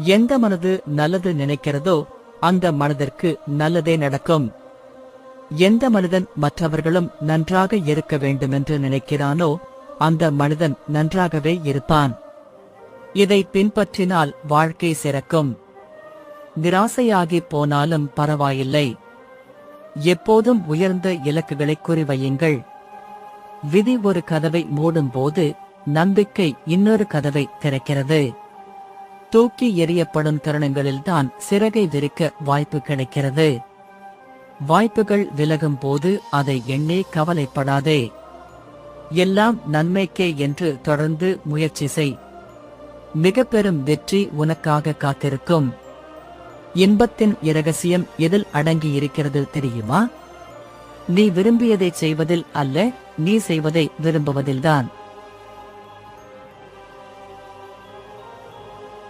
எந்த மனது நல்லது நினைக்கிறதோ அந்த மனதிற்கு நல்லதே நடக்கும். எந்த மனிதன் மற்றவர்களும் நன்றாக இருக்க வேண்டுமென்று நினைக்கிறானோ அந்த மனிதன் நன்றாகவே இருப்பான். இதை பின்பற்றினால் வாழ்க்கை சிறக்கும். நிராசையாகி போனாலும் பரவாயில்லை. எப்போதும் உயர்ந்த இலக்குகளை குறிவையுங்கள். விதி ஒரு கதவை மூடும்போது நம்பிக்கை இன்னொரு கதவை திறக்கிறது. தூக்கி எறியப்படும் தருணங்களில்தான் சிறகை விரிக்க வாய்ப்பு கிடைக்கிறது. வாய்ப்புகள் விலகும் போது அதை எண்ணே கவலைப்படாதே. எல்லாம் நன்மைக்கே என்று தொடர்ந்து முயற்சி செய். மிக பெரும் வெற்றி உனக்காக காத்திருக்கும். இன்பத்தின் இரகசியம் எதில் அடங்கியிருக்கிறது தெரியுமா? நீ விரும்பியதை செய்வதில் அல்ல, நீ செய்வதை விரும்புவதில்தான்.